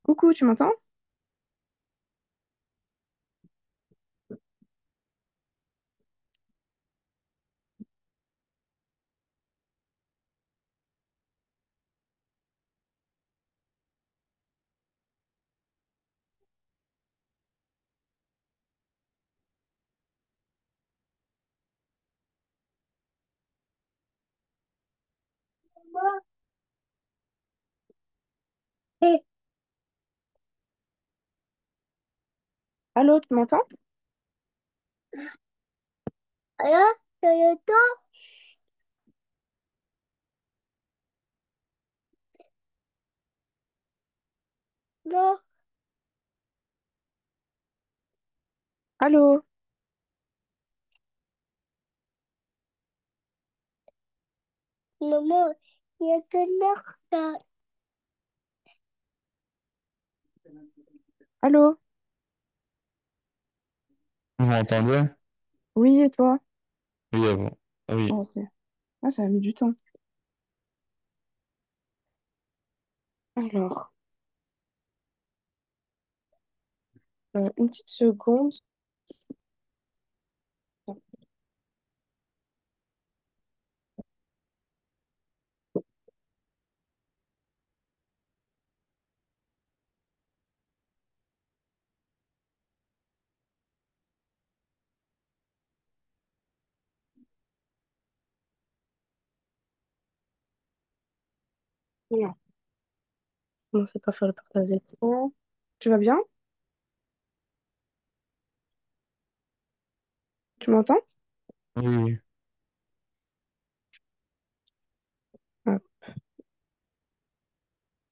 Coucou, tu m'entends? Hey. Allô, tu m'entends? Alors, Toyota? Non, Allô? maman, il y a que là. Allô? Vous m'entendez? Oui, et toi? Oui, bon. Oh, Oui, ok. Ah, ça a mis du temps. Alors, une petite seconde. Non, non, c'est pas faire le partage d'écran. Tu vas bien? Tu m'entends? oui, oui. Ah,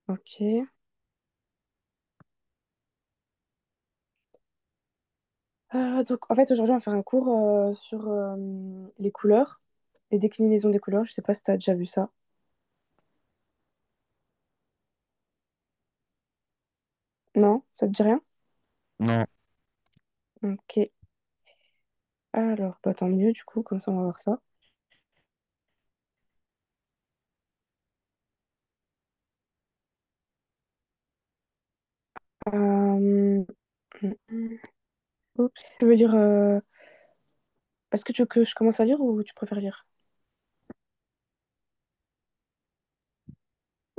ok. Donc, en fait, aujourd'hui, on va faire un cours sur les couleurs, les déclinaisons des couleurs. Je sais pas si tu as déjà vu ça. Non? Ça te dit rien? Non, Ok. Alors, bah, tant mieux, du coup, comme ça, on va voir ça. Euh, Oups. Tu veux lire... Est-ce que tu veux que je commence à lire ou tu préfères lire?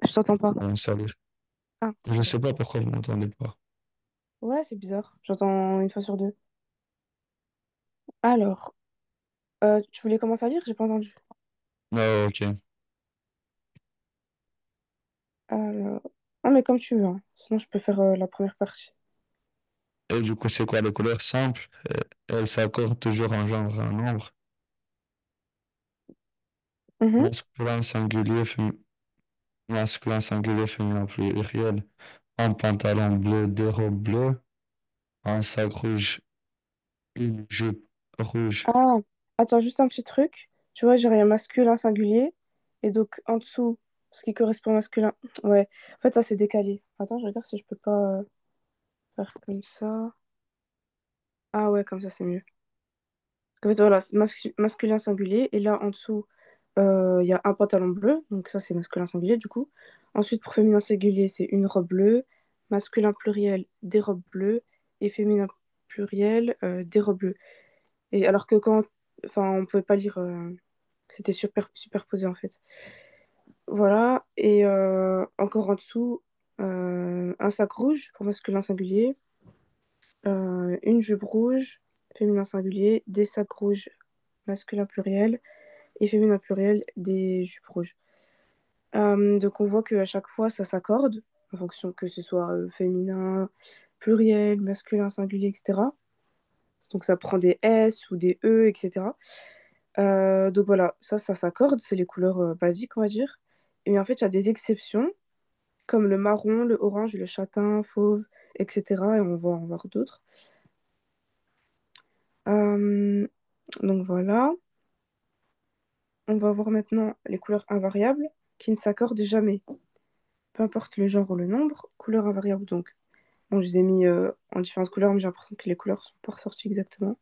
Je t'entends pas. bon, salut. Ah, Je sais pas pourquoi vous m'entendez pas. ouais, c'est bizarre. J'entends une fois sur deux. Alors, tu voulais commencer à lire? J'ai pas entendu. Ah, ok. Alors... Ah, mais comme tu veux, hein. Sinon, je peux faire la première partie. Et du coup, c'est quoi les couleurs simples? Elles s'accordent toujours en genre un nombre. Mhm. Masculin, singulier, masculin, singulier, féminin, pluriel. Un pantalon bleu, des robes bleues. Un sac rouge, une jupe rouge. Ah, attends, juste un petit truc. Tu vois, j'ai un masculin singulier. Et donc, en dessous, ce qui correspond au masculin. Ouais, en fait, ça, c'est décalé. Attends, je regarde si je peux pas faire comme ça. Ah, ouais, comme ça, c'est mieux. Parce qu'en fait, voilà, c'est masculin singulier. Et là, en dessous, il y a un pantalon bleu. Donc, ça, c'est masculin singulier, du coup. Ensuite, pour féminin singulier, c'est une robe bleue. Masculin pluriel, des robes bleues. Et féminin pluriel, des robes bleues. Et alors que quand. Enfin, on pouvait pas lire. C'était superposé, en fait. Voilà. Et encore en dessous, un sac rouge pour masculin singulier. Une jupe rouge, féminin singulier. Des sacs rouges, masculin pluriel. Et féminin pluriel des jupes rouges. Donc on voit qu'à chaque fois ça s'accorde en fonction que ce soit féminin, pluriel, masculin, singulier, etc. Donc ça prend des S ou des E, etc. Donc voilà, ça s'accorde, c'est les couleurs basiques, on va dire. Et en fait, il y a des exceptions, comme le marron, le orange, le châtain, fauve, etc. Et on va en voir d'autres. Euh, donc voilà, on va voir maintenant les couleurs invariables qui ne s'accordent jamais. Peu importe le genre ou le nombre, couleur invariable donc. Bon, je les ai mis en différentes couleurs, mais j'ai l'impression que les couleurs sont pas ressorties exactement.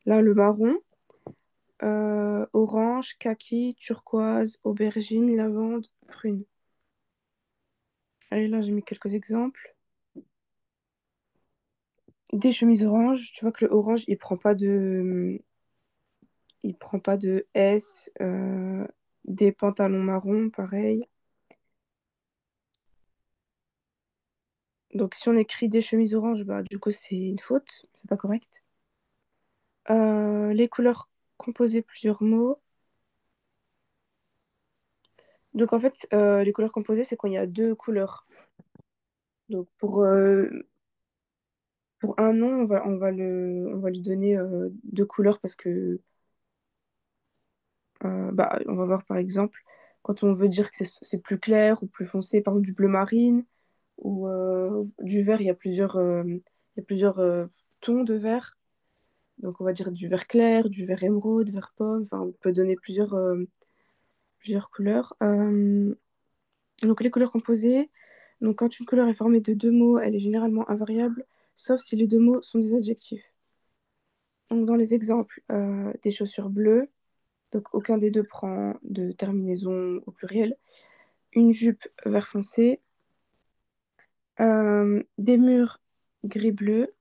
Là, le marron, orange, kaki, turquoise, aubergine, lavande, prune. Allez, là, j'ai mis quelques exemples. Des chemises oranges, tu vois que le orange, il prend pas de S. Des pantalons marrons, pareil. Donc si on écrit des chemises oranges, bah du coup c'est une faute, c'est pas correct. Les couleurs composées plusieurs mots. Donc en fait, les couleurs composées, c'est quand il y a deux couleurs. Donc pour un nom, on va lui donner deux couleurs parce que bah, on va voir par exemple quand on veut dire que c'est plus clair ou plus foncé, par exemple du bleu marine ou du vert, il y a plusieurs tons de vert. Donc on va dire du vert clair, du vert émeraude, vert pomme. Enfin, on peut donner plusieurs couleurs. Donc les couleurs composées. Donc quand une couleur est formée de deux mots, elle est généralement invariable, sauf si les deux mots sont des adjectifs. Donc dans les exemples, des chaussures bleues, donc aucun des deux prend de terminaison au pluriel. Une jupe vert foncé, des murs gris-bleu,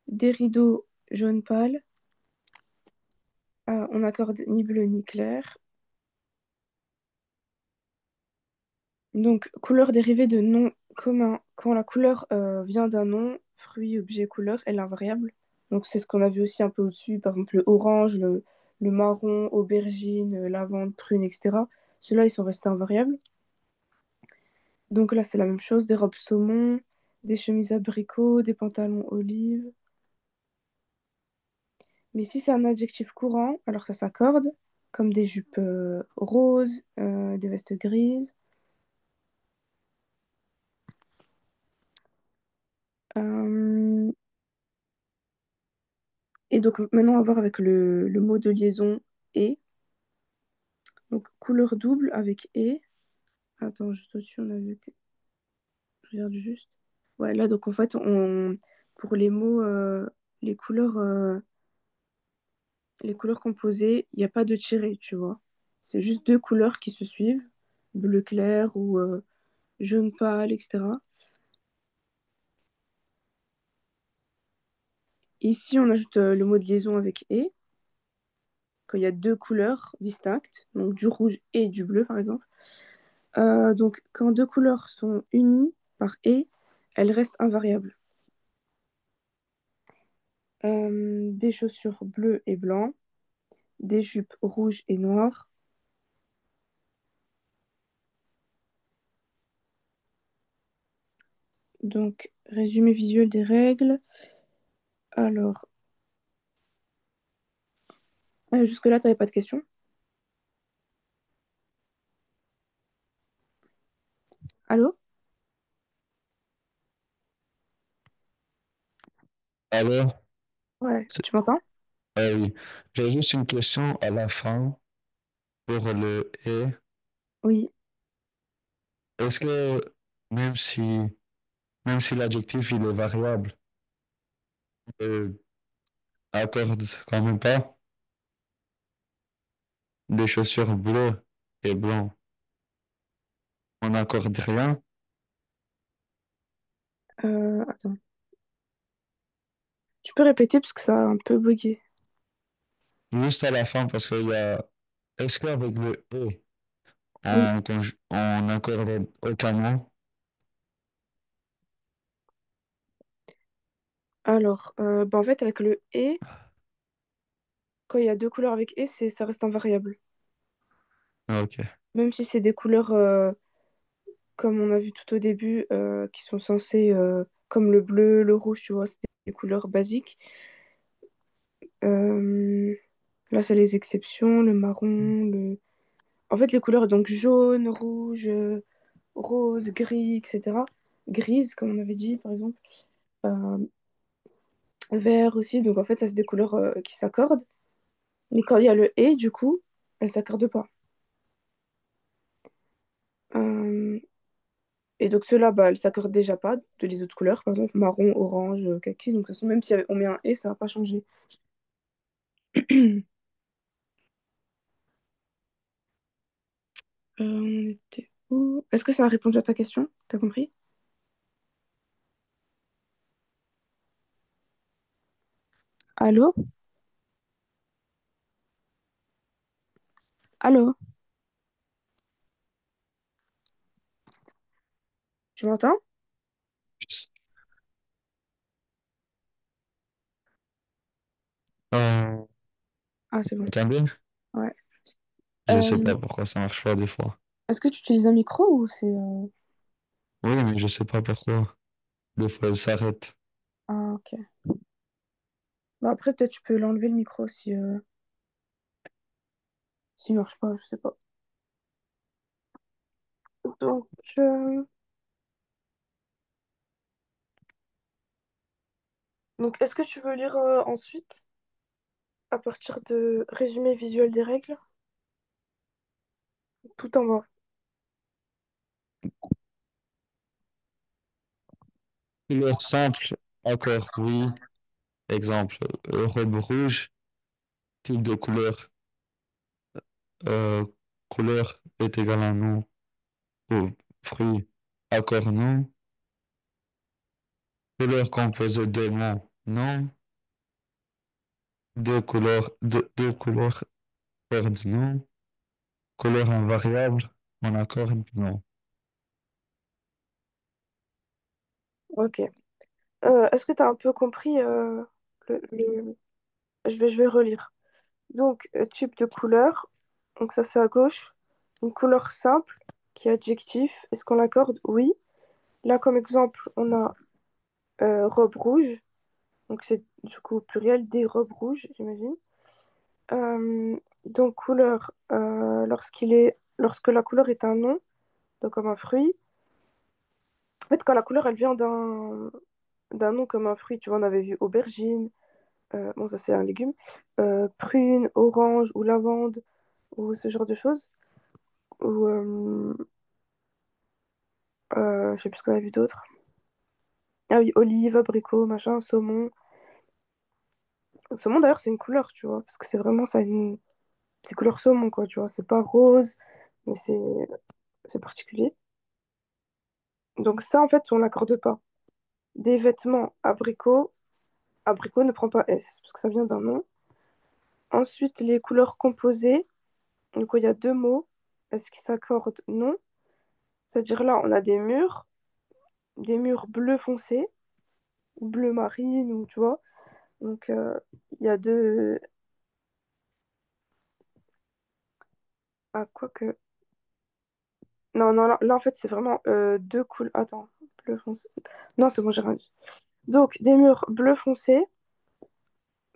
des rideaux jaune pâle. On accorde ni bleu ni clair. Donc, couleur dérivée de nom commun. Quand la couleur vient d'un nom, fruit, objet, couleur, elle est invariable. Donc, c'est ce qu'on a vu aussi un peu au-dessus. Par exemple, le orange, le marron, aubergine, lavande, prune, etc. Ceux-là, ils sont restés invariables. Donc là, c'est la même chose. Des robes saumon, des chemises abricots, des pantalons olive. Mais si c'est un adjectif courant, alors ça s'accorde, comme des jupes roses, des vestes grises. Euh, et donc maintenant, on va voir avec le mot de liaison et. Donc couleur double avec et. Attends, juste au-dessus, on a vu que. Je regarde juste. Ouais, là, donc en fait, pour les mots, les couleurs, euh, les couleurs composées, il n'y a pas de tiret, tu vois. C'est juste deux couleurs qui se suivent, bleu clair ou jaune pâle, etc. Ici, on ajoute le mot de liaison avec et, quand il y a deux couleurs distinctes, donc du rouge et du bleu, par exemple. Donc, quand deux couleurs sont unies par et, elles restent invariables. Des chaussures bleues et blancs, des jupes rouges et noires. Donc, résumé visuel des règles. Alors, jusque-là, tu n'avais pas de questions? Allô? Alors, Ouais, tu m'entends? oui, j'ai juste une question à la fin pour le et. Oui. Est-ce que même si, même si l'adjectif il est variable, on accorde quand même pas des chaussures bleues et blancs, on n'accorde rien? Attends. Tu peux répéter parce que ça a un peu bugué. Juste à la fin, parce qu'il y a. Est-ce qu'avec le et, Oui. on n'accorde aucunement? Alors, bah, en fait, avec le et, quand il y a deux couleurs avec et, ça reste invariable. Ah, ok. Même si c'est des couleurs, comme on a vu tout au début, qui sont censées, comme le bleu, le rouge, tu vois, c'est des couleurs basiques. Euh, Là, c'est les exceptions, le marron, En fait, les couleurs, donc jaune, rouge, rose, gris, etc. Grise, comme on avait dit, par exemple. Euh, Vert aussi, donc en fait, ça, c'est des couleurs qui s'accordent. Mais quand il y a le et, du coup, elles s'accordent pas. Euh, Et donc ceux-là, bah, elles s'accordent déjà pas de les autres couleurs, par exemple marron, orange, kaki. Donc de toute façon, même si on met un et, ça va pas changer. On était où? Est-ce que ça a répondu à ta question? T'as compris? Allô? Allô? Tu m'entends? Euh, Ah, c'est bon. attendez, Ouais. je sais Euh, pas pourquoi ça marche pas des fois. est-ce que tu utilises un micro ou c'est... Oui, mais je sais pas pourquoi. Des fois, elle s'arrête. Ah, ok. Bah, après, peut-être tu peux l'enlever le micro si, s'il marche pas, je sais pas. Donc, euh, donc est-ce que tu veux lire ensuite à partir de résumé visuel des règles, tout en bas? Couleur simple, accord oui. Exemple, robe rouge, type de couleur, euh, couleur est égal à non. Ou fruit, accord non. Couleur composée de mots, non. Deux couleurs perdent non. Couleur invariable, on accorde non. Ok. Est-ce que tu as un peu compris le... je vais relire. Donc, type de couleur. Donc, ça, c'est à gauche. Une couleur simple qui est adjectif. Est-ce qu'on l'accorde? Oui. Là, comme exemple, on a robe rouge. Donc, c'est du coup au pluriel des robes rouges, j'imagine. Donc, couleur, lorsque la couleur est un nom, donc comme un fruit. En fait, quand la couleur, elle vient d'un nom comme un fruit, tu vois, on avait vu aubergine. Bon, ça, c'est un légume. Prune, orange ou lavande ou ce genre de choses. Ou, je sais plus ce qu'on a vu d'autre. Ah oui, olive, abricot, machin, saumon. Le saumon, d'ailleurs, c'est une couleur, tu vois, parce que c'est vraiment ça, c'est couleur saumon, quoi, tu vois. C'est pas rose, mais c'est particulier. Donc ça, en fait, on l'accorde pas. Des vêtements, abricot. Abricot ne prend pas S, parce que ça vient d'un nom. Ensuite, les couleurs composées. Donc, il y a deux mots. Est-ce qu'ils s'accordent? Non. C'est-à-dire là, on a des murs bleu foncé, ou bleu marine, ou tu vois. Donc, il y a deux. Ah, quoi que. Non, non, là, en fait, c'est vraiment deux couleurs. Attends, bleu foncé. Non, c'est bon, j'ai rien dit. Donc, des murs bleu foncé.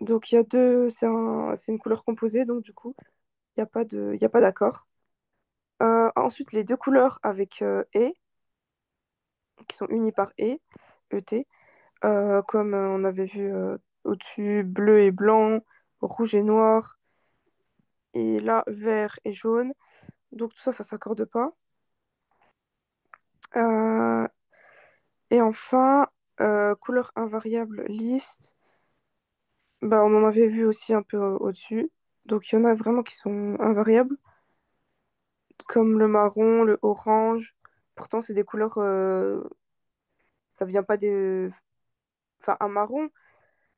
Donc, il y a deux. C'est une couleur composée, donc du coup, il y a pas d'accord. Ensuite, les deux couleurs avec et, qui sont unies par ET, comme on avait vu au-dessus, bleu et blanc, rouge et noir, et là, vert et jaune. Donc, tout ça, ça s'accorde pas. Euh, et enfin, couleur invariable liste, bah, on en avait vu aussi un peu au-dessus. Donc, il y en a vraiment qui sont invariables, comme le marron, le orange. Pourtant, c'est des couleurs, ça vient pas des... Enfin, un marron,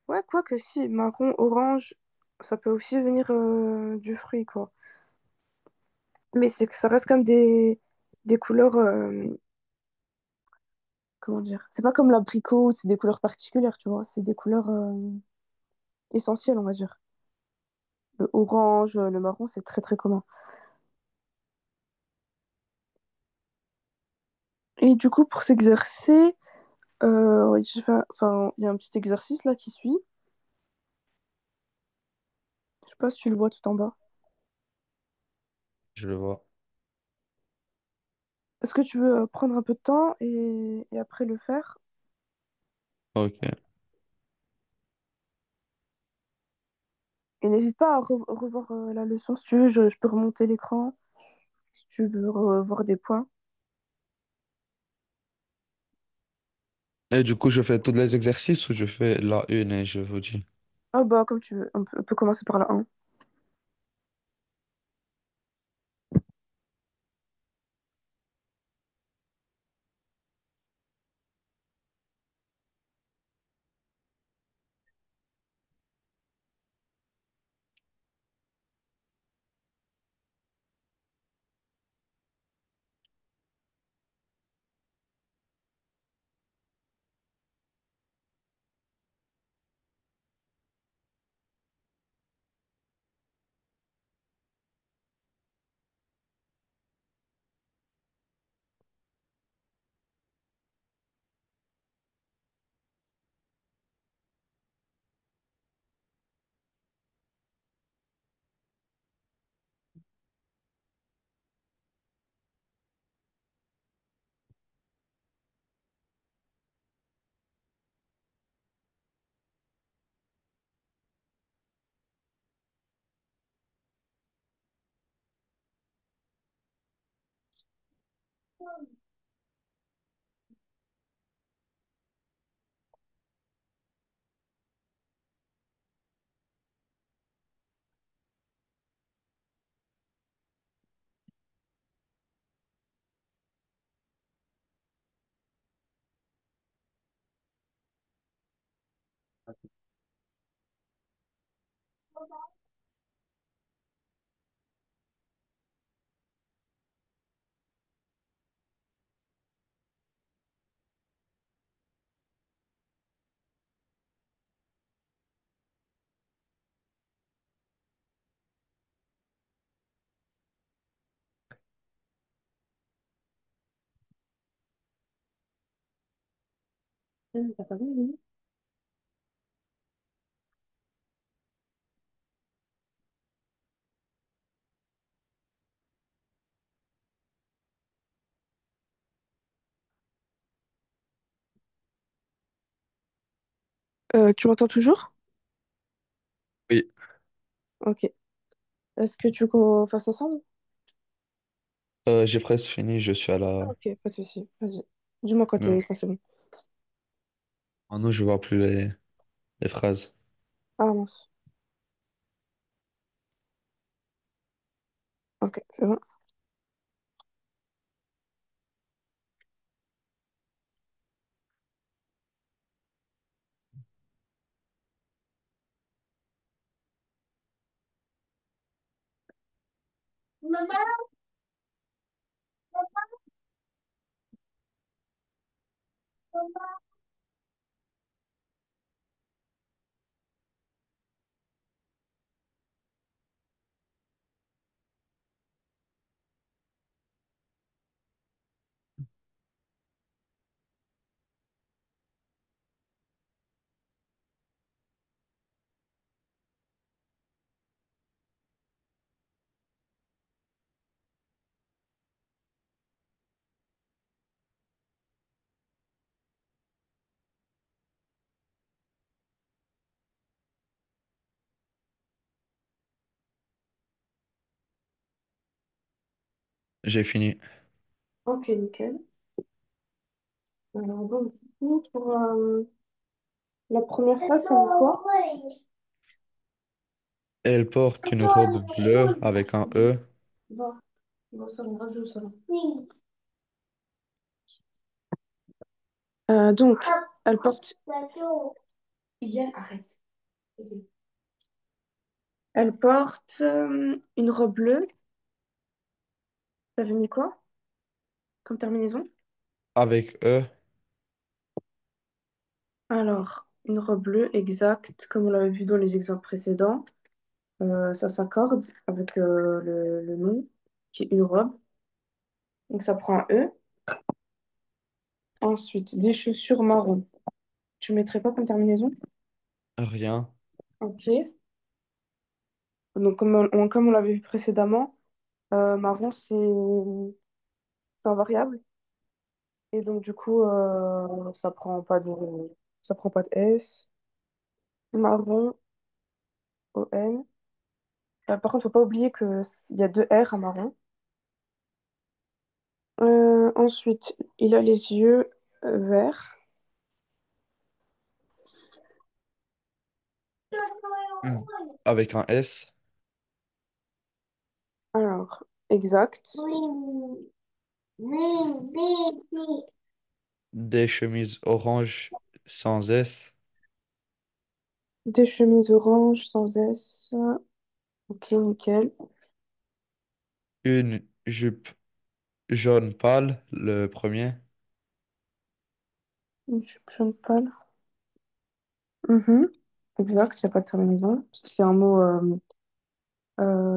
ouais, quoi que si, marron, orange, ça peut aussi venir du fruit, quoi. Mais c'est que ça reste comme des couleurs, comment dire? C'est pas comme l'abricot, c'est des couleurs particulières, tu vois. C'est des couleurs essentielles, on va dire. Le orange, le marron, c'est très très commun. Et du coup, pour s'exercer, ouais, enfin, il y a un petit exercice là qui suit. Je sais pas si tu le vois tout en bas. Je le vois. Est-ce que tu veux prendre un peu de temps et après le faire? Ok. Et n'hésite pas à revoir la leçon si tu veux, je peux remonter l'écran si tu veux revoir des points. Et du coup, je fais tous les exercices ou je fais la une et je vous dis. Ah bah comme tu veux, on peut commencer par la 1. T'as pas vu, Lily. Tu m'entends toujours? Oui, Ok. Est-ce que tu veux qu'on fasse ensemble? j'ai presque fini, je suis à Ah, la... ok, pas de souci. Vas-y. Dis-moi Mais quand c'est bon. maintenant, je vois plus les phrases. Ah mince. Ok, c'est bon. Maman, maman. J'ai fini. Ok, nickel. Alors, donc, du coup, pour la première phrase, comme quoi? Elle porte une robe bleue avec un E Va, va au salon, va jouer au salon. Oui. Donc, elle porte. Bateau. Iliane, arrête. Elle porte une robe bleue. T'avais mis quoi comme terminaison? avec E. Alors, une robe bleue, exact, comme on l'avait vu dans les exemples précédents. Ça s'accorde avec le nom, qui est une robe. Donc, ça prend un E. Ensuite, des chaussures marron. Tu mettrais pas comme terminaison? Rien. Ok. Donc, comme on l'avait vu précédemment, marron, c'est un variable. Et donc, du coup, ça prend pas de S. Marron, O-N. Par contre, faut pas oublier qu'il y a deux R à marron. Ensuite, il a les yeux verts. Hmm. Avec un S. Alors, exact. Oui. Oui, oui, oui. Des chemises orange sans S. Des chemises oranges sans S. Ok, nickel. Une jupe jaune pâle, le premier. Une jupe jaune pâle. Mhm. Exact, il n'y a pas de terminaison. Parce que c'est un mot,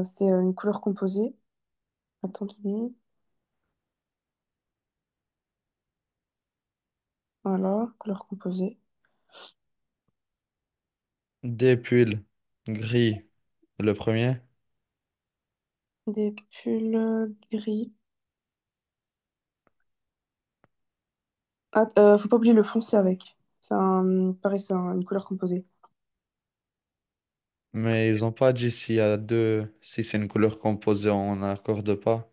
c'est une couleur composée. Attends 2 minutes. Voilà, couleur composée. Des pulls gris, le premier. Des pulls gris. Ah, faut pas oublier le foncé avec. Pareil, une couleur composée. Mais ils ont pas dit s'il y a deux, si c'est une couleur composée, on n'accorde pas.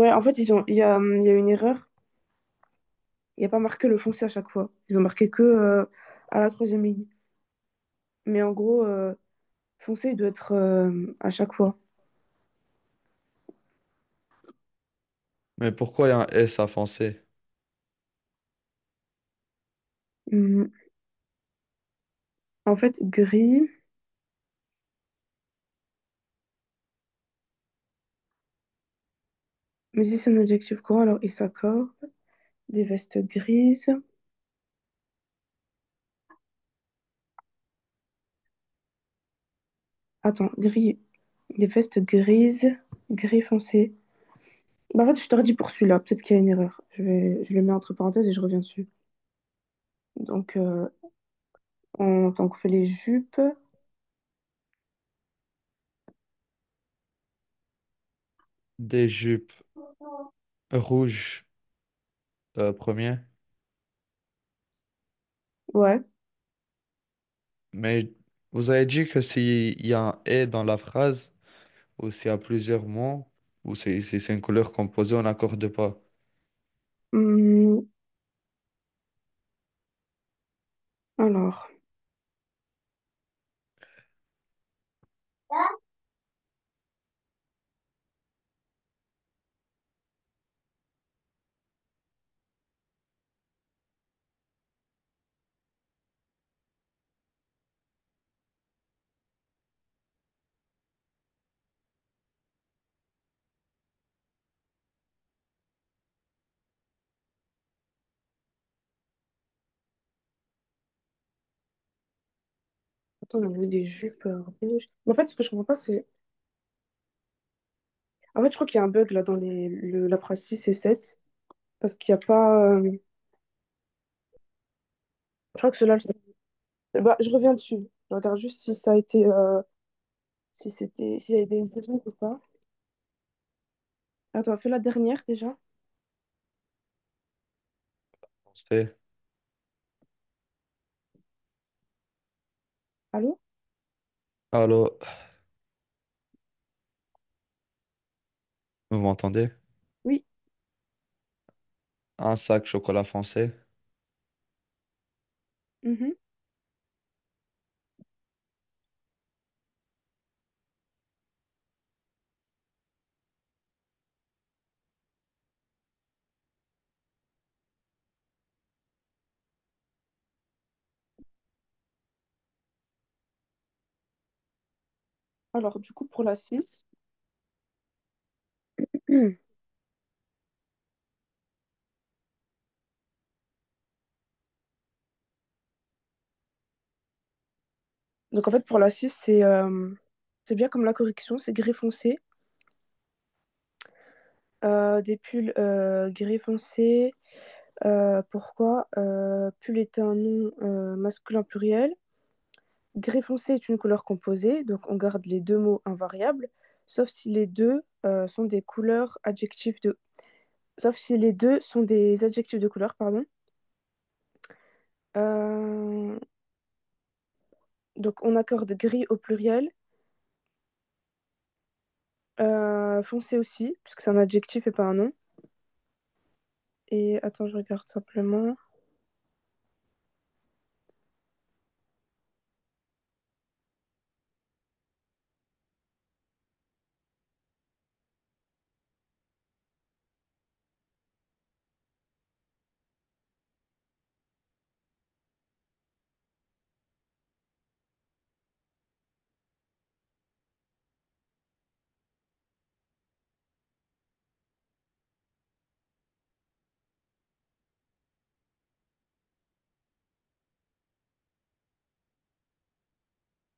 Ouais, en fait, il y a une erreur. Il n'y a pas marqué le foncé à chaque fois. Ils ont marqué que à la troisième ligne. Mais en gros, foncé, il doit être à chaque fois. Mais pourquoi il y a un S à foncer? Hmm. En fait, gris. Mais si c'est un adjectif courant, alors il s'accorde. Des vestes grises. Attends, gris. Des vestes grises. Gris foncé. Bah, en fait, je t'aurais dit pour celui-là. Peut-être qu'il y a une erreur. Je le mets entre parenthèses et je reviens dessus. Donc, tant qu'on fait les jupes. Des jupes rouges, premier. Ouais. Mais vous avez dit que s'il y a un et dans la phrase, ou s'il y a plusieurs mots, ou si c'est une couleur composée, on n'accorde pas. Hmm, alors. Attends, on avait des jupes rouges. Mais en fait, ce que je comprends pas, c'est. En fait, je crois qu'il y a un bug là dans la phrase 6 et 7. Parce qu'il n'y a pas. Je crois que cela. Bah, je reviens dessus. Je regarde juste si ça a été. Si c'était. S'il y a des erreurs ou pas. Attends, fais la dernière déjà. C'est, Allô? allô, vous m'entendez? Oui. Un sac chocolat foncé. Mhm. Alors, du coup, pour la 6. Donc, en fait, pour la 6 c'est bien comme la correction, c'est gris foncé. Des pulls gris foncé. Pourquoi? Pull est un nom masculin pluriel. Gris foncé est une couleur composée, donc on garde les deux mots invariables, sauf si les deux sont des couleurs adjectifs de... Sauf si les deux sont des adjectifs de couleur, pardon. Euh, donc on accorde gris au pluriel, foncé aussi, puisque c'est un adjectif et pas un nom. Et attends, je regarde simplement.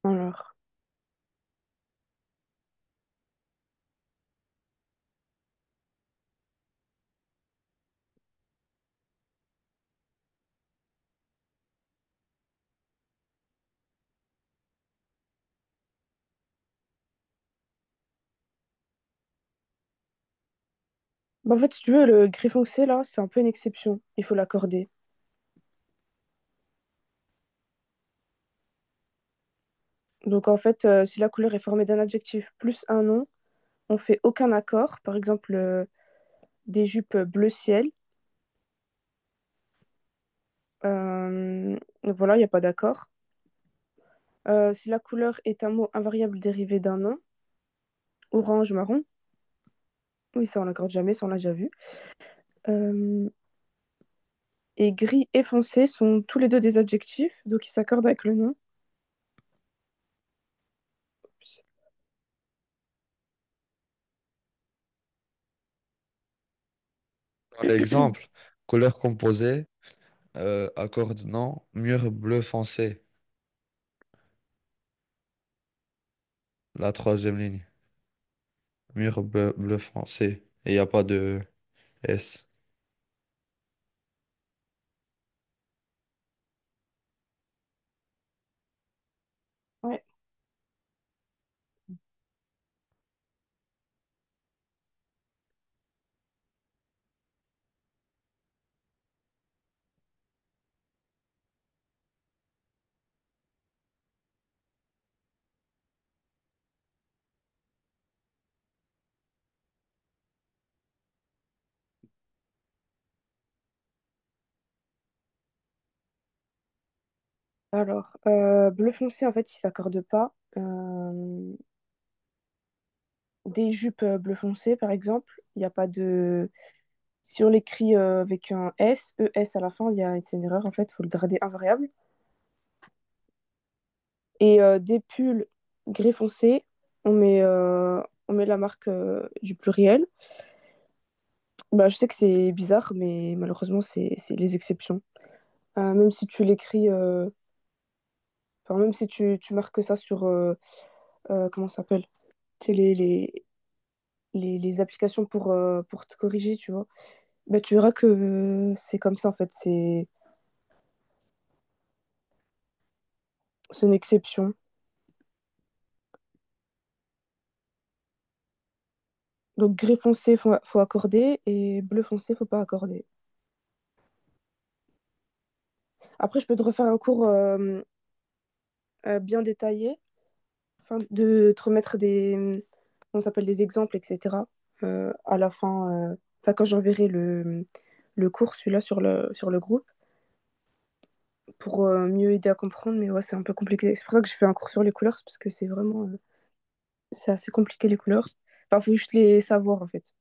Alors, bah, en fait, si tu veux, le gris foncé, là, c'est un peu une exception. Il faut l'accorder. Donc, en fait, si la couleur est formée d'un adjectif plus un nom, on fait aucun accord. Par exemple, des jupes bleu ciel. Voilà, il n'y a pas d'accord. Si la couleur est un mot invariable dérivé d'un nom, orange, marron. Oui, ça, on l'accorde jamais, ça, on l'a déjà vu. Euh, et gris et foncé sont tous les deux des adjectifs, donc ils s'accordent avec le nom. Dans l'exemple, couleur composée, accorde nom, mur bleu foncé. La troisième ligne. Mur bleu foncé. Et il n'y a pas de S. Ouais. Alors, bleu foncé, en fait, il s'accorde pas. Des jupes bleu foncé, par exemple, il n'y a pas de... Si on l'écrit avec un S, ES à la fin, c'est une erreur, en fait, il faut le garder invariable. Et des pulls gris foncé, on met la marque du pluriel. Bah, je sais que c'est bizarre, mais malheureusement, c'est les exceptions. Même si tu l'écris, enfin, même si tu marques ça sur, comment ça s'appelle? C'est les applications pour te corriger, tu vois. Bah, tu verras que c'est comme ça, en fait. C'est une exception. Donc, gris foncé, faut accorder, et bleu foncé, faut pas accorder. Après, je peux te refaire un cours bien détaillé, enfin, de te remettre on s'appelle des exemples, etc. À la fin, enfin, quand j'enverrai le cours, celui-là, sur le groupe, pour mieux aider à comprendre. Mais ouais, c'est un peu compliqué. C'est pour ça que je fais un cours sur les couleurs, c'est parce que c'est vraiment, c'est assez compliqué les couleurs. Enfin, faut juste les savoir, en fait.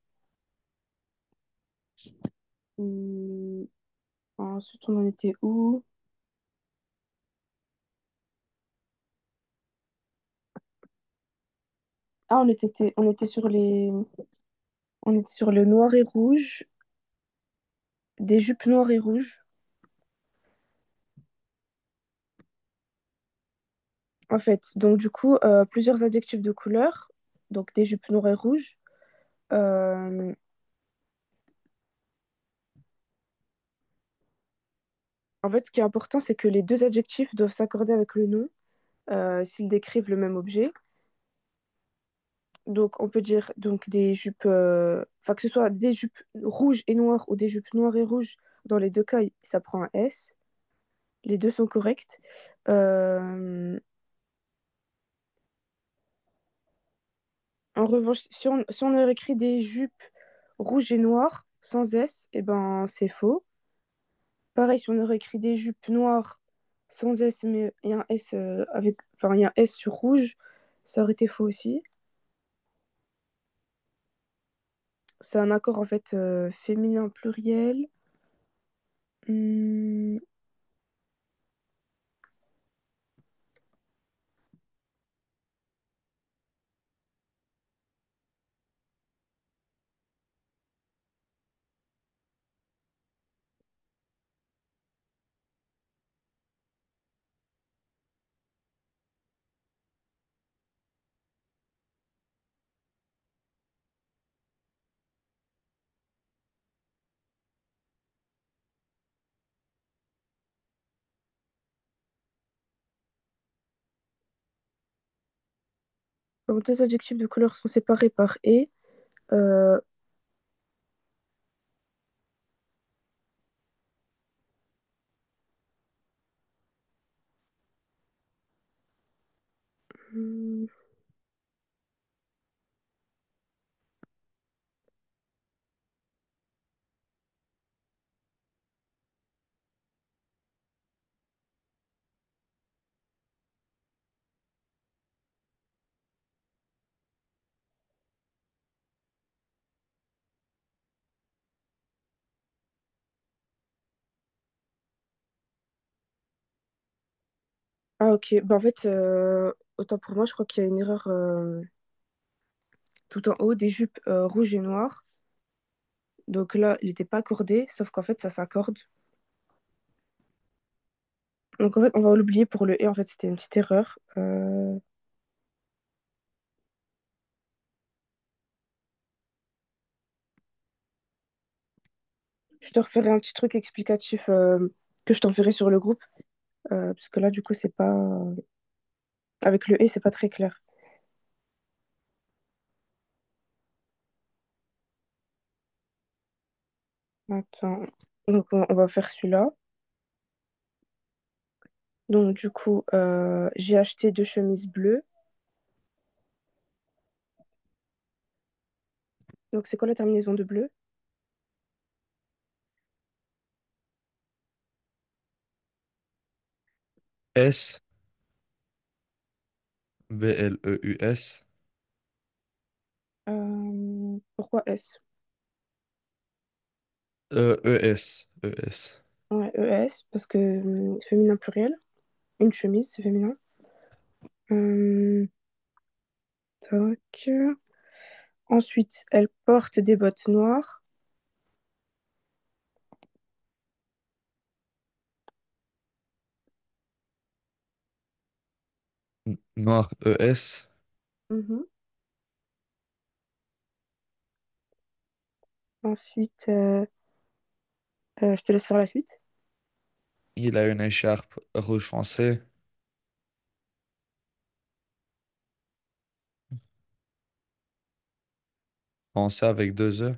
Hum, ensuite, on en était où? Ah, on était sur le noir et rouge, des jupes noires et rouges. En fait, donc du coup, plusieurs adjectifs de couleur, donc des jupes noires et rouges. Euh, En fait, ce qui est important, c'est que les deux adjectifs doivent s'accorder avec le nom s'ils décrivent le même objet. Donc, on peut dire donc des jupes, enfin que ce soit des jupes rouges et noires ou des jupes noires et rouges. Dans les deux cas, ça prend un S. Les deux sont corrects. Euh, En revanche, si on aurait écrit des jupes rouges et noires sans S, eh ben c'est faux. Pareil, si on aurait écrit des jupes noires sans S, mais il y a un S enfin il y a un S sur rouge, ça aurait été faux aussi. C'est un accord en fait féminin pluriel. Hmm, Quand deux adjectifs de couleur sont séparés par et, euh, hmm, Ah, ok. Bah, en fait, autant pour moi, je crois qu'il y a une erreur tout en haut des jupes rouges et noires. Donc là, il n'était pas accordé, sauf qu'en fait, ça s'accorde. Donc en fait, on va l'oublier pour le et. En fait, c'était une petite erreur. Je te referai un petit truc explicatif que je t'enverrai sur le groupe. Parce que là, du coup, c'est pas. Avec le et, c'est pas très clair. Attends. Donc, on va faire celui-là. Donc, du coup, j'ai acheté 2 chemises bleues. Donc, c'est quoi la terminaison de bleu? S, Bleus, Pourquoi S? ES, ES. Ouais, ES, parce que féminin pluriel. Une chemise, c'est féminin. Tac. Ensuite, elle porte des bottes noires. Noir, ES. Mhm. Ensuite, je te laisse faire la suite. Il a une écharpe rouge foncé, foncé avec deux E.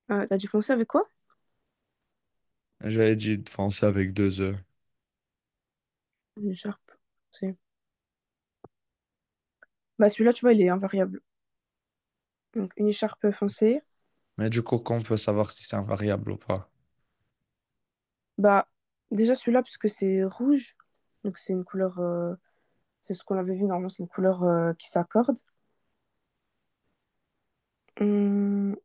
T'as dû foncer avec quoi? J'avais dit foncé avec deux E. Une écharpe. Bah, celui-là, tu vois, il est invariable. Donc, une écharpe foncée. Mais du coup, qu'on peut savoir si c'est un variable ou pas? Bah, déjà celui-là, puisque c'est rouge. Donc, c'est une couleur. C'est ce qu'on avait vu, normalement, c'est une couleur qui s'accorde. Hum,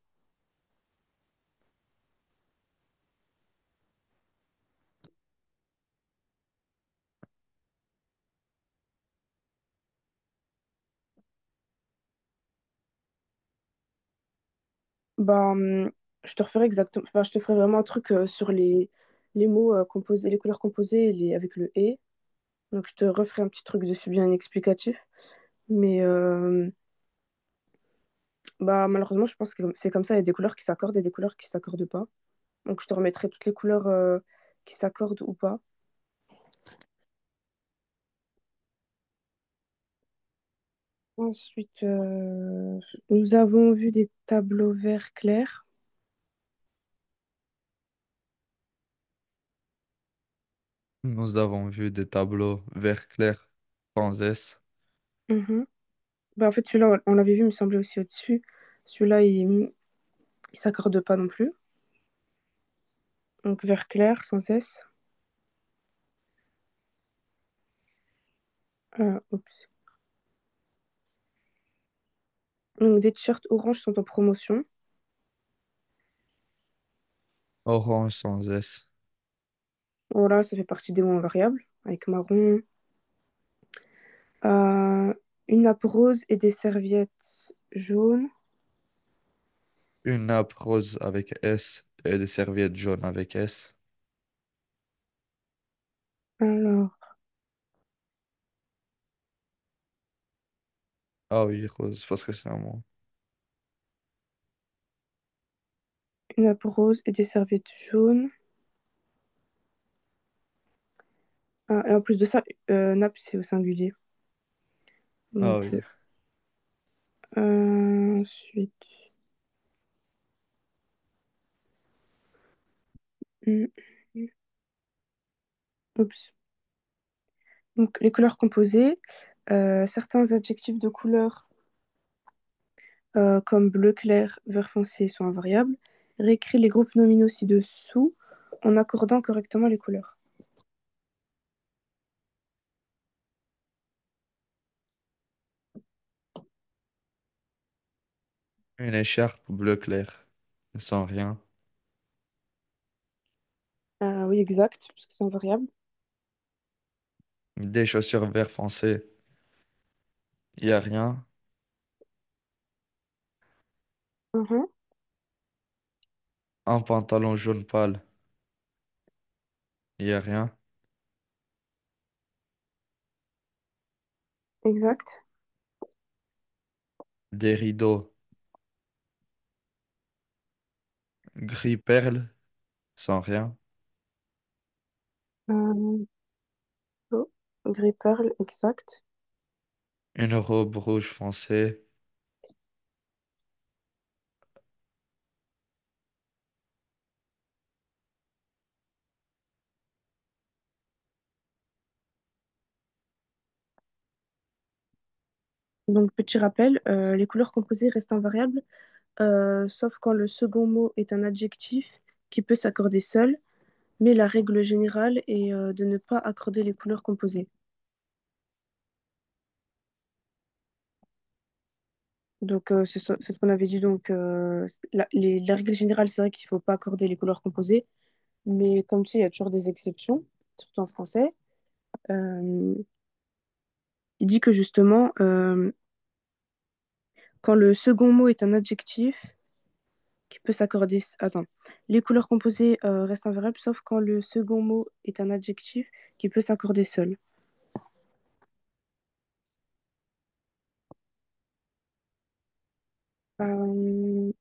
bah, je te referai exactement. Enfin, je te ferai vraiment un truc sur les mots composés, les couleurs composées et avec le et. Donc, je te referai un petit truc dessus bien explicatif. Mais bah, malheureusement, je pense que c'est comme ça. Il y a des couleurs qui s'accordent et des couleurs qui s'accordent pas. Donc, je te remettrai toutes les couleurs qui s'accordent ou pas. Ensuite, nous avons vu des tableaux vert clair. Nous avons vu des tableaux vert clair sans S. Mhm. Bah, en fait, celui-là, on l'avait vu, il me semblait aussi au-dessus. Celui-là, il s'accorde pas non plus. Donc, vert clair, sans S. Oups. Donc, des t-shirts orange sont en promotion. Orange sans S. Voilà, ça fait partie des mots variables, avec marron. Euh, une nappe rose et des serviettes jaunes. Une nappe rose avec S et des serviettes jaunes avec S. Alors, Ah oui, rose, parce que c'est un mot. une nappe rose et des serviettes jaunes. Et en plus de ça, nappe, c'est au singulier. Ah Donc, oui. ensuite. Hmm, Oups. Donc, les couleurs composées, certains adjectifs de couleur comme bleu clair, vert foncé sont invariables. Réécris les groupes nominaux ci-dessous en accordant correctement les couleurs. Une écharpe bleu clair. Sans rien. Oui, exact, parce que c'est invariable. Des chaussures vert foncé. Y a rien. Mhm, Un pantalon jaune pâle. Y a rien. exact. Des rideaux gris perle. Sans rien. Euh, oh, gris pearl, exact. Une robe rouge foncé. Donc, petit rappel, les couleurs composées restent invariables, sauf quand le second mot est un adjectif qui peut s'accorder seul, mais la règle générale est de ne pas accorder les couleurs composées. Donc, c'est ce qu'on avait dit. Donc, la règle générale, c'est vrai qu'il ne faut pas accorder les couleurs composées, mais comme tu sais, il y a toujours des exceptions, surtout en français. Euh, il dit que justement, quand le second mot est un adjectif qui peut s'accorder. Attends. Les couleurs composées restent invariables, sauf quand le second mot est un adjectif qui peut s'accorder seul. Euh,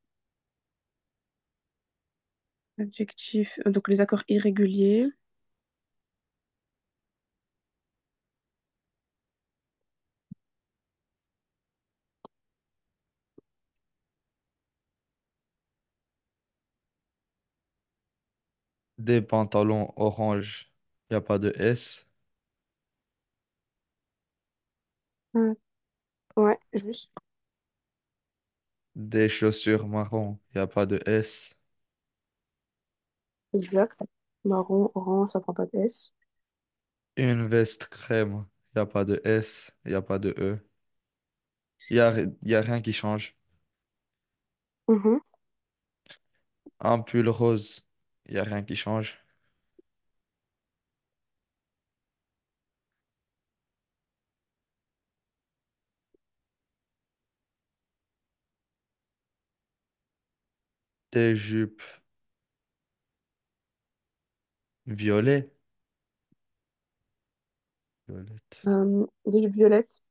adjectif, donc les accords irréguliers. Des pantalons orange. Y a pas de S. Hmm. Ouais, juste. Des chaussures marron. Y a pas de S. Exact. Marron, orange, ça prend pas de S. Une veste crème. Y a pas de S. Y a pas de E. Y a rien qui change. Mhm. Un pull rose. Y a rien qui change. Des jupes violet. Violette. Des jupes violettes.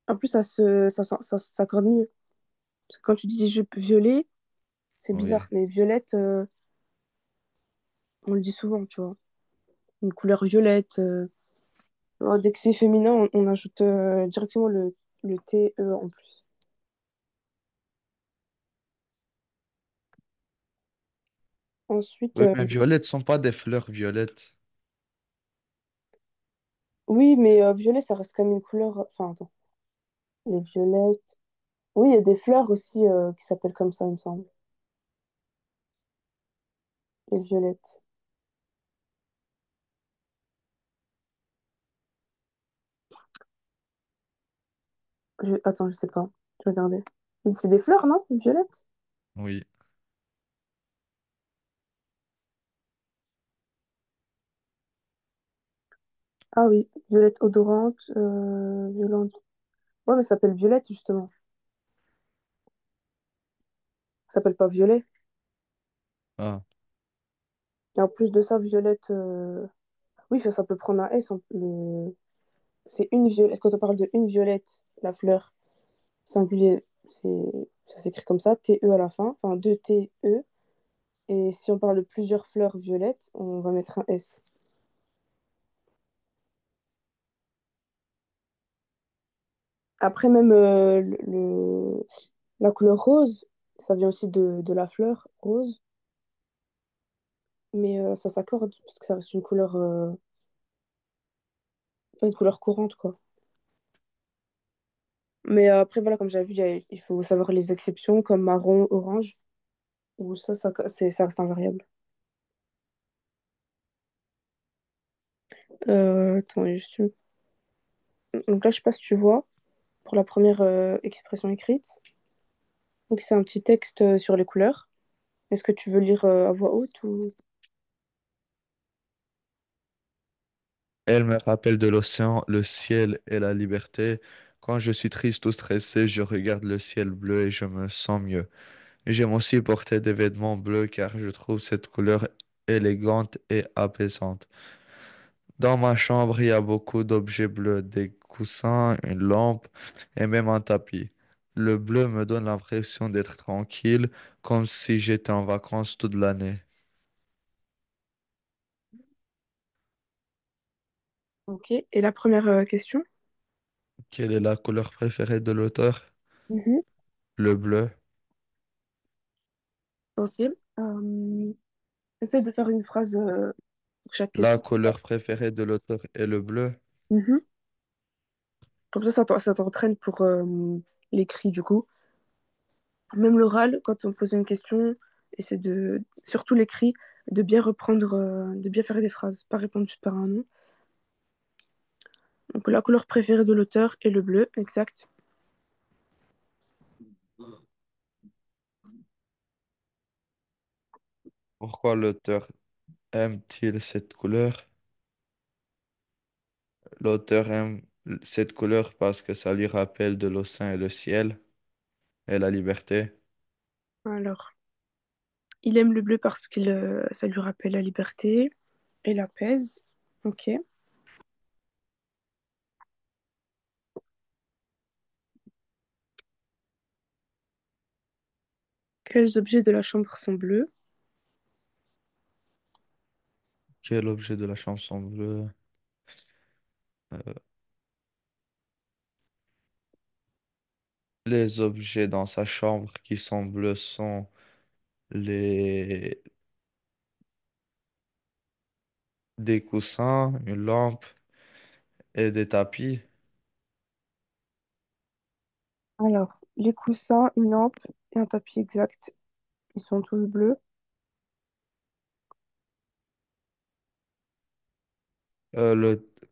En plus, ça s'accorde mieux. Parce que quand tu dis des jupes violettes, c'est Oui. bizarre. Mais violette, on le dit souvent, tu vois. Une couleur violette. Alors, dès que c'est féminin, on ajoute directement le T-E en plus. Ensuite, Oui, mais violettes sont pas des fleurs violettes. oui, mais violet, ça reste quand même une couleur. Enfin, attends. Les violettes. Oui, il y a des fleurs aussi qui s'appellent comme ça, il me semble. Les violettes. Attends, je sais pas. Je vais regarder. C'est des fleurs, non? Violettes? Oui. Ah oui, violette odorante, violente. Ouais, mais ça s'appelle violette, justement. Ça s'appelle pas violet. Ah, Et en plus de ça, violette. Oui, ça peut prendre un S. C'est une violette. Quand on parle de une violette, la fleur singulier, ça s'écrit comme ça, T-E à la fin. Enfin, deux T-E. Et si on parle de plusieurs fleurs violettes, on va mettre un S. Après, même la couleur rose, ça vient aussi de la fleur rose, mais ça s'accorde parce que ça reste une couleur, pas une couleur courante, quoi. Mais après, voilà, comme j'avais vu, il faut savoir les exceptions comme marron, orange, où ça reste invariable. Attends, donc là, je sais pas si tu vois, pour la première expression écrite. Donc c'est un petit texte sur les couleurs. Est-ce que tu veux lire à voix haute ou... Elle me rappelle de l'océan, le ciel et la liberté. Quand je suis triste ou stressé, je regarde le ciel bleu et je me sens mieux. J'aime aussi porter des vêtements bleus car je trouve cette couleur élégante et apaisante. Dans ma chambre, il y a beaucoup d'objets bleus, des coussins, une lampe et même un tapis. Le bleu me donne l'impression d'être tranquille, comme si j'étais en vacances toute l'année. Ok. Et la première question? Quelle est la couleur préférée de l'auteur? Mhm. Le bleu. Ok. Essaye de faire une phrase pour chaque La question. couleur préférée de l'auteur est le bleu. Mhm. Comme ça t'entraîne pour l'écrit du coup. Même l'oral, quand on pose une question, essaie de, surtout l'écrit, de bien reprendre, de bien faire des phrases, pas répondre juste par un nom. Donc la couleur préférée de l'auteur est le bleu, exact. Pourquoi l'auteur aime-t-il cette couleur? L'auteur aime cette couleur parce que ça lui rappelle de l'océan et le ciel et la liberté. Alors, il aime le bleu parce que ça lui rappelle la liberté et l'apaise. Ok. Quels objets de la chambre sont bleus? Quel objet de la chanson bleue? Euh, les objets dans sa chambre qui sont bleus sont les des coussins, une lampe et des tapis. Alors, les coussins, une lampe et un tapis exact. Ils sont tous bleus.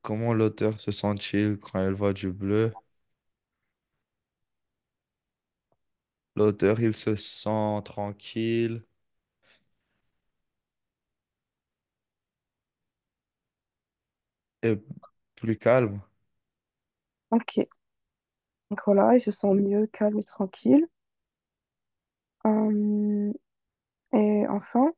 Comment l'auteur se sent-il quand il voit du bleu? L'auteur, il se sent tranquille et plus calme. Ok. Donc voilà, il se sent mieux, calme et tranquille. Euh, et enfin,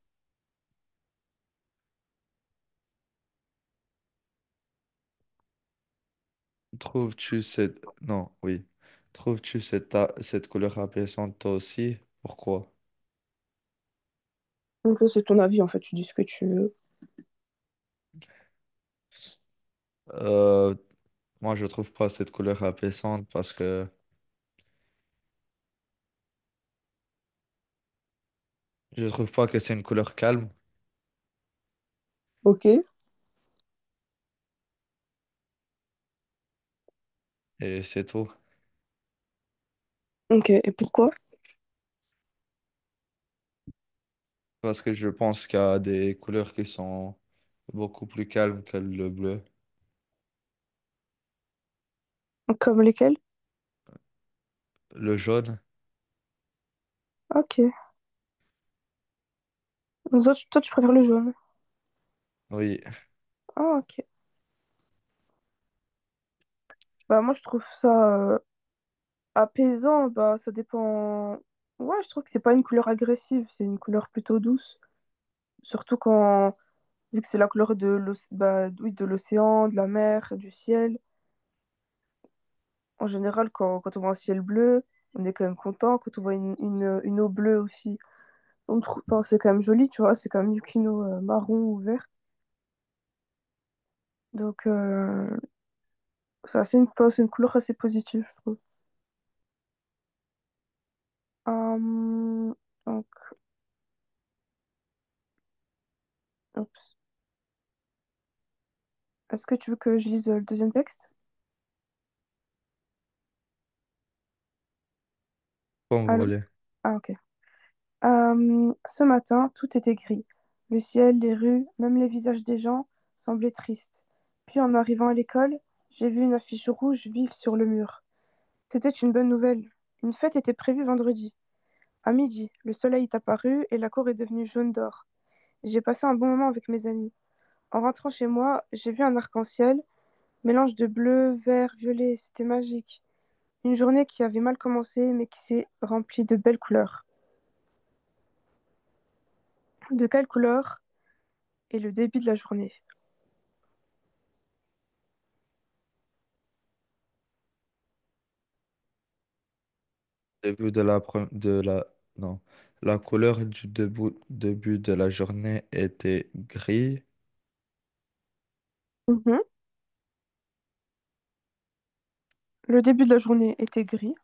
Trouves-tu cette... Non, oui. Trouves-tu cette couleur apaisante toi aussi? Pourquoi? donc ça, c'est ton avis en fait, tu dis ce que tu veux. Euh, moi, je trouve pas cette couleur apaisante parce que je trouve pas que c'est une couleur calme Ok. et c'est tout. Ok, et pourquoi? Parce que je pense qu'il y a des couleurs qui sont beaucoup plus calmes que le bleu. Comme lesquels? Le jaune, Ok. Toi, tu préfères le jaune. oui. Ah, ok. Bah, moi, je trouve ça apaisant. Bah, ça dépend. Ouais, je trouve que c'est pas une couleur agressive, c'est une couleur plutôt douce. Surtout quand, vu que c'est la couleur bah, oui, de l'océan, de la mer, du ciel. En général, quand on voit un ciel bleu, on est quand même content. Quand on voit une eau bleue aussi, enfin, c'est quand même joli, tu vois. C'est quand même mieux qu'une eau marron ou verte. Donc, enfin, c'est une couleur assez positive, je trouve. Donc, oups. Est-ce que tu veux que je lise le deuxième texte? Comme vous Allô? voulez. Ah, ok. Ce matin, tout était gris. Le ciel, les rues, même les visages des gens semblaient tristes. Puis, en arrivant à l'école, j'ai vu une affiche rouge vive sur le mur. C'était une bonne nouvelle. Une fête était prévue vendredi. À midi, le soleil est apparu et la cour est devenue jaune d'or. J'ai passé un bon moment avec mes amis. En rentrant chez moi, j'ai vu un arc-en-ciel, mélange de bleu, vert, violet. C'était magique. Une journée qui avait mal commencé, mais qui s'est remplie de belles couleurs. De quelle couleur est le début de la journée? Début non. La couleur du début de la journée était gris. Mhm. Le début de la journée était gris,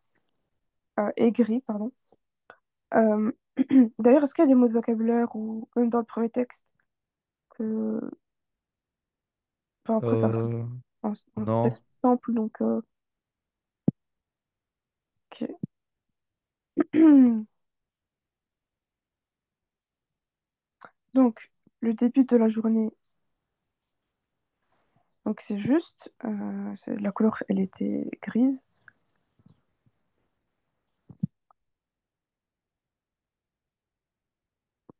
est gris, pardon. Euh, D'ailleurs, est-ce qu'il y a des mots de vocabulaire ou même dans le premier texte que... Enfin, après, ça reste Euh, un non. texte simple, donc... ok. Donc, le début de la journée, donc c'est juste, la couleur, elle était grise.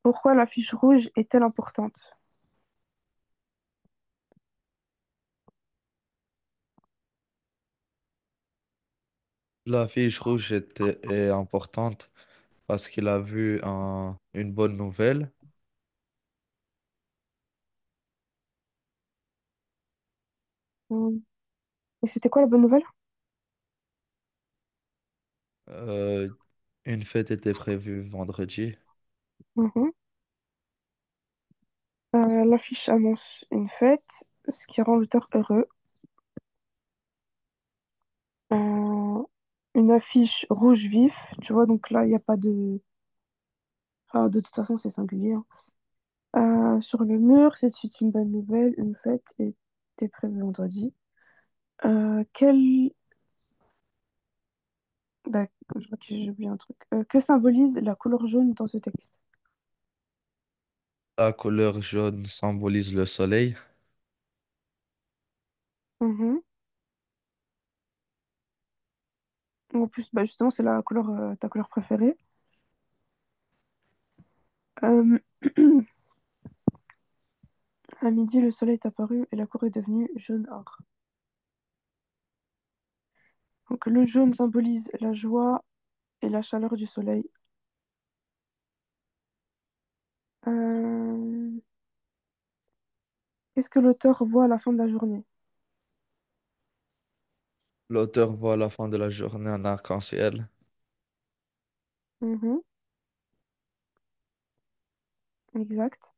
Pourquoi la fiche rouge est-elle importante? La fiche rouge est importante parce qu'il a vu une bonne nouvelle. Hmm. Et c'était quoi la bonne nouvelle? Euh, une fête était prévue vendredi. Mhm. L'affiche annonce une fête, ce qui rend l'auteur heureux. Euh, une affiche rouge vif, tu vois, donc là, il n'y a pas de... Enfin, de toute façon, c'est singulier, hein. Sur le mur, c'est une bonne nouvelle, une fête était prévue vendredi. Quel... Je vois que j'ai oublié un truc. Que symbolise la couleur jaune dans ce texte? La couleur jaune symbolise le soleil. Mhm. En plus, bah, justement, c'est la couleur, ta couleur préférée. Euh, À midi, le soleil est apparu et la cour est devenue jaune or. Donc, le jaune symbolise la joie et la chaleur du soleil. Euh, Qu'est-ce que l'auteur voit à la fin de la journée? L'auteur voit à la fin de la journée un arc-en-ciel. Mhm, exact.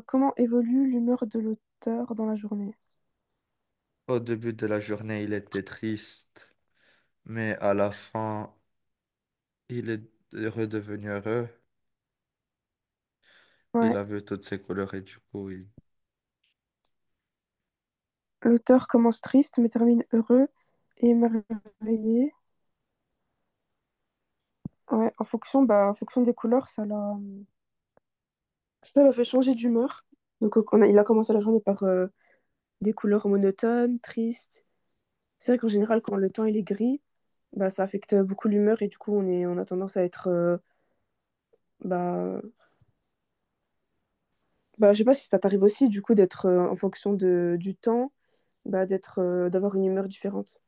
Comment évolue l'humeur de l'auteur dans la journée? Au début de la journée, il était triste, mais à la fin, il est redevenu heureux. Il Ouais. a vu toutes ses couleurs et du coup, L'auteur commence triste mais termine heureux et émerveillé. Ouais, en fonction des couleurs, ça l'a fait changer d'humeur. Donc, il a commencé la journée par des couleurs monotones, tristes. C'est vrai qu'en général, quand le temps il est gris, bah, ça affecte beaucoup l'humeur et du coup, on a tendance à être, bah, je sais pas si ça t'arrive aussi, du coup, d'être en fonction du temps, bah, d'avoir une humeur différente.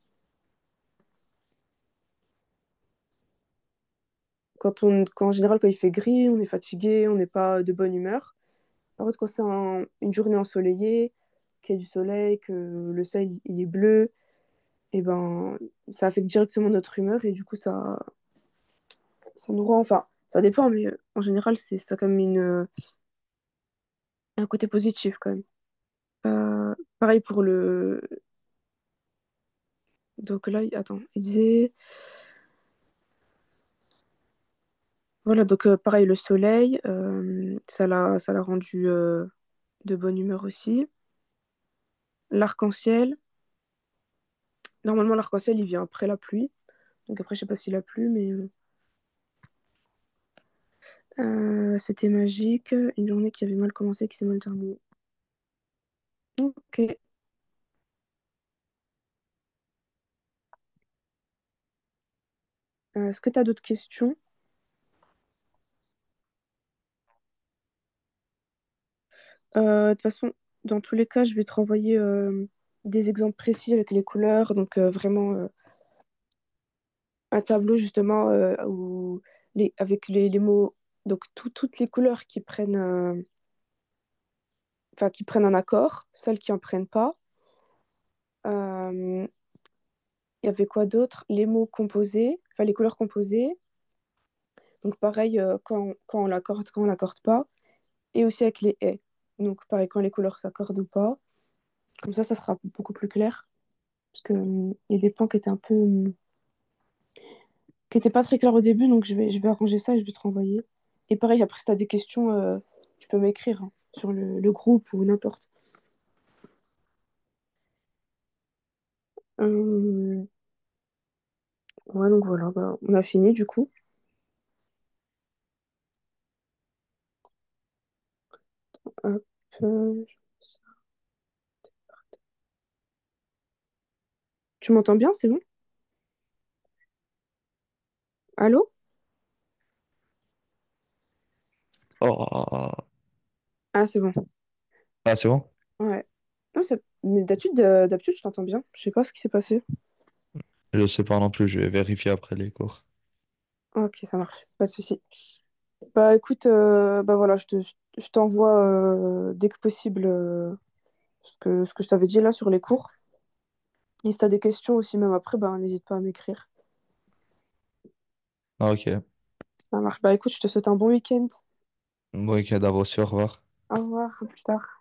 En général, quand il fait gris, on est fatigué, on n'est pas de bonne humeur. Par contre, quand c'est une journée ensoleillée, qu'il y a du soleil, que le ciel il est bleu, et ben, ça affecte directement notre humeur et du coup, ça nous rend, enfin, ça dépend, mais en général, c'est ça comme un côté positif quand même. Pareil pour le. Donc là, attends, il disait. Voilà, donc pareil, le soleil, ça l'a rendu de bonne humeur aussi. L'arc-en-ciel. Normalement, l'arc-en-ciel, il vient après la pluie. Donc après, je sais pas s'il a plu, mais c'était magique. Une journée qui avait mal commencé, qui s'est mal terminée. Ok. Est-ce que tu as d'autres questions? De toute façon, dans tous les cas, je vais te renvoyer des exemples précis avec les couleurs, donc vraiment un tableau justement où avec les mots, donc toutes les couleurs qui prennent, enfin, qui prennent un accord, celles qui en prennent pas. Euh, Il y avait quoi d'autre? Les mots composés, enfin les couleurs composées. Donc pareil quand on l'accorde, quand on l'accorde pas. Et aussi avec les et. Donc pareil quand les couleurs s'accordent ou pas. Comme ça sera beaucoup plus clair. Parce que il y a des points qui étaient un peu qui n'étaient pas très clairs au début, donc je vais arranger ça et je vais te renvoyer. Et pareil, après, si tu as des questions, tu peux m'écrire hein, sur le groupe ou n'importe. Euh, Ouais, donc voilà, bah, on a fini du coup. Hop, euh, tu m'entends bien, c'est bon? Allô? Oh. Ah, c'est bon. Ah, c'est bon? Ouais. Non, mais d'habitude, je t'entends bien. Je sais pas ce qui s'est passé. Je sais pas non plus, je vais vérifier après les cours. Ok, ça marche, pas de souci. Bah écoute, bah voilà, je t'envoie dès que possible ce que je t'avais dit là sur les cours. Et si t'as des questions aussi, même après, bah n'hésite pas à m'écrire. Ah, ok. Ça marche. Bah écoute, je te souhaite un bon week-end. Bon week-end à vous aussi, au revoir. Au revoir, à plus tard.